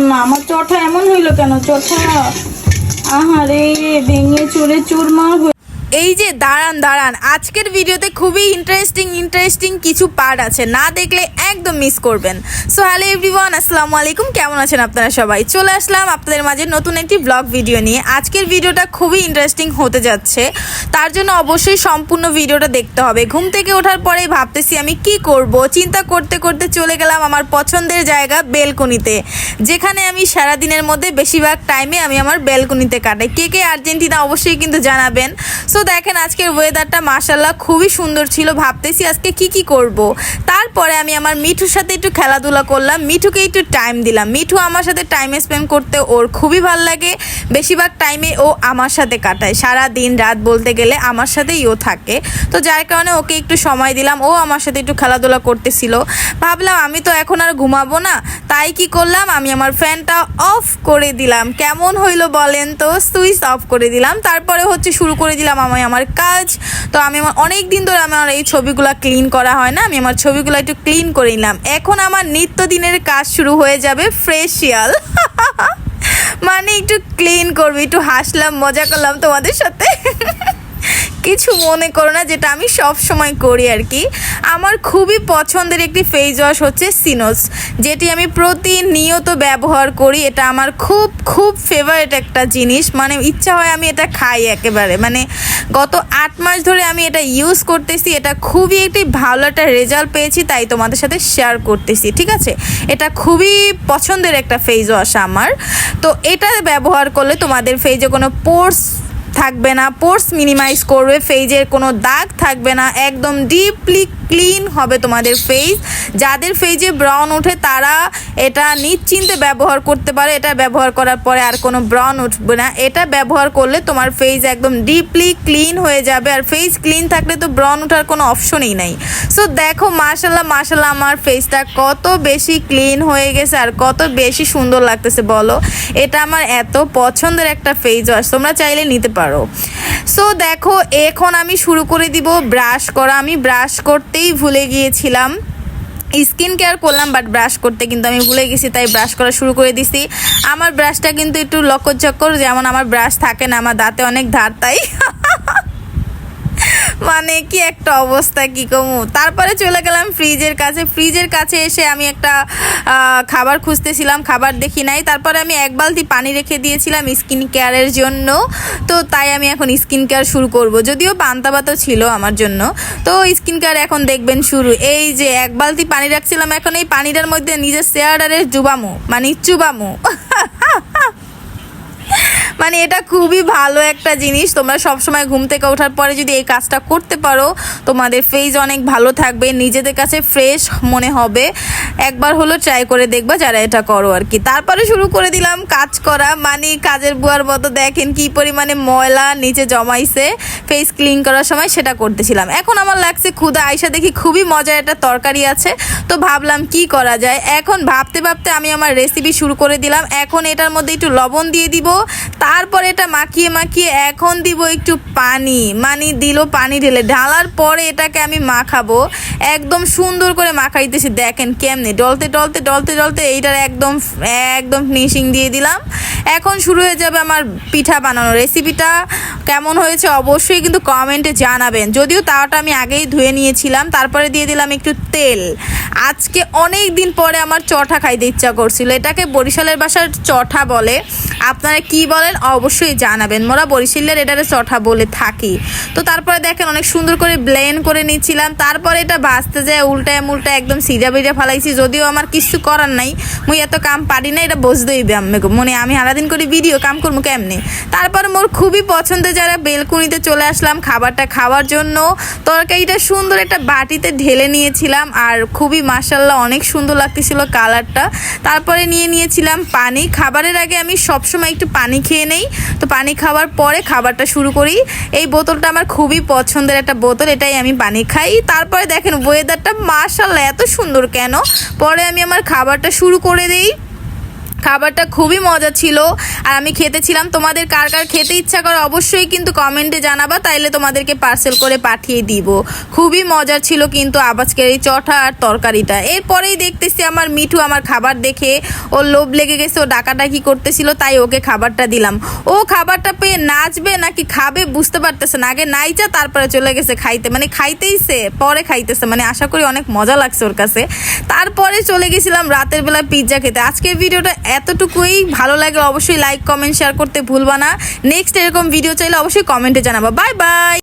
না আমার চটা এমন হইলো কেন? চটা আহারে ভেঙে চুরে চুরমার হয়ে। এই যে দাঁড়ান আজকের ভিডিওতে খুবই ইন্টারেস্টিং কিছু পার্ট আছে, না দেখলে একদম মিস করবেন। সো হ্যালো এভরিওয়ান, আসসালামু আলাইকুম, কেমন আছেন আপনারা সবাই? চলে আসলাম আপনাদের মাঝে নতুন একটি ব্লগ ভিডিও নিয়ে। আজকের ভিডিওটা খুবই ইন্টারেস্টিং হতে যাচ্ছে, তার জন্য অবশ্যই সম্পূর্ণ ভিডিওটা দেখতে হবে। ঘুম থেকে ওঠার পরেই ভাবতেছি আমি কি করব, চিন্তা করতে করতে চলে গেলাম আমার পছন্দের জায়গা বেলকনিতে, যেখানে আমি সারাদিনের মধ্যে বেশিরভাগ টাইমে আমি আমার বেলকনিতে কাটাই। কে আর্জেন্টিনা অবশ্যই কিন্তু জানাবেন। সো দেখেন আজকের ওয়েদারটা মাশাআল্লাহ খুবই সুন্দর ছিল। ভাবতেছি আজকে কি করব। তারপরে আমি আমার মিঠুর সাথে একটু খেলাধুলা করলাম, মিঠুকে একটু টাইম দিলাম। মিঠু আমার সাথে টাইম স্পেন্ড করতে ওর খুবই ভালো লাগে, বেশিরভাগ টাইমে ও আমার সাথে কাটায়। সারা দিন রাত বলতে গেলে আমার সাথেই ও থাকে, তো যার কারণে ওকে একটু সময় দিলাম, ও আমার সাথে একটু খেলাধুলা করতেছিল। ভাবলাম আমি তো এখন আর ঘুমাবো না, তাই কি করলাম, আমি আমার ফ্যানটা অফ করে দিলাম। কেমন হইলো বলেন তো? সুইচ অফ করে দিলাম। তারপরে হচ্ছে শুরু করে দিলাম আমি আমার কাজ। তো আমি অনেক দিন ধরে আমার এই ছবিগুলো ক্লিন করা হয় না, আমি আমার ছবিগুলো একটু ক্লিন করে নিলাম। এখন আমার নিত্যদিনের কাজ শুরু হয়ে যাবে ফেসিয়াল মানে একটু ক্লিন করবি, একটু হাসলাম, মজা করলাম তোমাদের সাথে কিছু মনে করো না, যেটা আমি সব সময় করি আর কি। আমার খুবই পছন্দের একটি ফেস ওয়াশ হচ্ছে সিনোস, যেটি আমি প্রতিনিয়ত ব্যবহার করি। এটা আমার খুব ফেভারিট একটা জিনিস, মানে ইচ্ছা হয় আমি এটা খাই একেবারে। মানে গত 8 মাস ধরে আমি এটা ইউজ করতেছি, এটা খুবই একটি ভালো একটা রেজাল্ট পেয়েছি, তাই তোমাদের সাথে শেয়ার করতেছি, ঠিক আছে? এটা খুবই পছন্দের একটা ফেস ওয়াশ আমার। তো এটা ব্যবহার করলে তোমাদের ফেসে কোনো পোর্স থাকবে না, পোর্স মিনিমাইজ করবে, ফেজের কোনো দাগ থাকবে না, একদম ডিপলি ক্লিন হবে তোমাদের ফেস। যাদের ফেজে ব্রাউন ওঠে তারা এটা নিশ্চিন্তে ব্যবহার করতে পারে। এটা ব্যবহার করার পরে আর কোনো ব্রাউন উঠবে না। এটা ব্যবহার করলে তোমার ফেস একদম ডিপলি ক্লিন হয়ে যাবে, আর ফেস ক্লিন থাকলে তো ব্রাউন ওঠার কোনো অপশনই নাই। সো দেখো মাশাআল্লাহ আমার ফেসটা কত বেশি ক্লিন হয়ে গেছে আর কত বেশি সুন্দর লাগতেছে বলো। এটা আমার এত পছন্দের একটা ফেস ওয়াশ, তোমরা চাইলে নিতে পারো। সো দেখো এখন আমি শুরু করে দিব ব্রাশ করা। আমি ব্রাশ করতেই ভুলে গিয়েছিলাম, স্কিন কেয়ার করলাম বাট ব্রাশ করতে কিন্তু আমি ভুলে গেছি, তাই ব্রাশ করা শুরু করে দিছি। আমার ব্রাশটা কিন্তু একটু লকর চক্কর, যেমন আমার ব্রাশ থাকে না, আমার দাঁতে অনেক ধার, তাই মানে কি একটা অবস্থা, কি কমু। তারপরে চলে গেলাম ফ্রিজের কাছে এসে আমি একটা খাবার খুঁজতেছিলাম, খাবার দেখি নাই। তারপরে আমি 1 বালতি পানি রেখে দিয়েছিলাম স্কিন কেয়ারের জন্য, তো তাই আমি এখন স্কিন কেয়ার শুরু করব। যদিও পান্তা ভাতও ছিল আমার জন্য, তো স্কিন কেয়ার এখন দেখবেন শুরু। এই যে 1 বালতি পানি রাখছিলাম, এখন এই পানিটার মধ্যে নিজের চেহারারে চুবামু মানে এটা খুবই ভালো একটা জিনিস। তোমরা সবসময় ঘুম থেকে ওঠার পরে যদি এই কাজটা করতে পারো, তোমাদের ফেস অনেক ভালো থাকবে, নিজেদের কাছে ফ্রেশ মনে হবে। একবার হলো ট্রাই করে দেখবা যারা এটা করো আর কি। তারপরে শুরু করে দিলাম কাজ করা, মানে কাজের বুয়ার মতো। দেখেন কি পরিমাণে ময়লা নিচে জমাইছে ফেস ক্লিন করার সময়, সেটা করতেছিলাম। এখন আমার লাগছে ক্ষুধা, আইসা দেখি খুবই মজার একটা তরকারি আছে, তো ভাবলাম কি করা যায়। এখন ভাবতে আমি আমার রেসিপি শুরু করে দিলাম। এখন এটার মধ্যে একটু লবণ দিয়ে দিব, তারপরে এটা মাখিয়ে এখন দিব একটু পানি, পানি ঢেলে ঢালার পরে এটাকে আমি মাখাবো। একদম সুন্দর করে মাখাইতেছি, দেখেন কেমনে ডলতে এইটার একদম ফিনিশিং দিয়ে দিলাম। এখন শুরু হয়ে যাবে আমার পিঠা বানানোর রেসিপিটা। কেমন হয়েছে অবশ্যই কিন্তু কমেন্টে জানাবেন। যদিও তাওয়াটা আমি আগেই ধুয়ে নিয়েছিলাম। তারপরে দিয়ে দিলাম একটু তেল। আজকে অনেক দিন পরে আমার চটা খাইতে ইচ্ছা করছিল। এটাকে বরিশালের ভাষার চটা বলে, আপনারা কি বলেন অবশ্যই জানাবেন। মোরা বরিশালের এটারে চটা বলে থাকি। তো তারপরে দেখেন অনেক সুন্দর করে ব্লেন্ড করে নিচ্ছিলাম। তারপরে এটা ভাজতে যায় উল্টায় একদম সিজা ফেলাইছি। যদিও আমার কিছু করার নাই, মুই এত কাম পারি না, এটা বুঝতেই মনে আমি সারাদিন করে ভিডিও কাম করবো কেমনে। তারপরে মোর খুবই পছন্দের যারা বেলকুনিতে চলে আসলাম খাবারটা খাওয়ার জন্য। তরকারিটা সুন্দর একটা বাটিতে ঢেলে নিয়েছিলাম, আর খুবই মাশাআল্লাহ অনেক সুন্দর লাগতেছিল কালারটা। তারপরে নিয়েছিলাম পানি। খাবারের আগে আমি সবসময় একটু পানি খেয়ে নেই, তো পানি খাওয়ার পরে খাবারটা শুরু করি। এই বোতলটা আমার খুবই পছন্দের একটা বোতল, এটাই আমি পানি খাই। তারপরে দেখেন ওয়েদারটা মাশাআল্লাহ এত সুন্দর কেন। পরে আমি আমার খাবারটা শুরু করে দিই। খাবারটা খুবই মজা ছিল আর আমি খেতেছিলাম। তোমাদের কার কার খেতে ইচ্ছা করে অবশ্যই কিন্তু কমেন্টে জানাবা, তাইলে তোমাদেরকে পার্সেল করে পাঠিয়ে দিব। খুবই মজার ছিল কিন্তু আজকের এই চটা আর তরকারিটা। এরপরেই দেখতেছি আমার মিঠু আমার খাবার দেখে ওর লোভ লেগে গেছে, ও ডাকাডাকি করতেছিল, তাই ওকে খাবারটা দিলাম। ও খাবারটা পেয়ে নাচবে নাকি খাবে বুঝতে পারতেছে না, আগে নাইচা তারপরে চলে গেছে খাইতে, মানে খাইতেইছে পরে খাইতেছে, মানে আশা করি অনেক মজা লাগছে ওর কাছে। তারপরে চলে গেছিলাম রাতের বেলা পিৎজা খেতে। আজকের ভিডিওটা এতটুকুই, ভালো লাগলে অবশ্যই লাইক কমেন্ট শেয়ার করতে ভুলবা না। নেক্সট এরকম ভিডিও চাইলে অবশ্যই কমেন্টে জানাবা। Bye bye.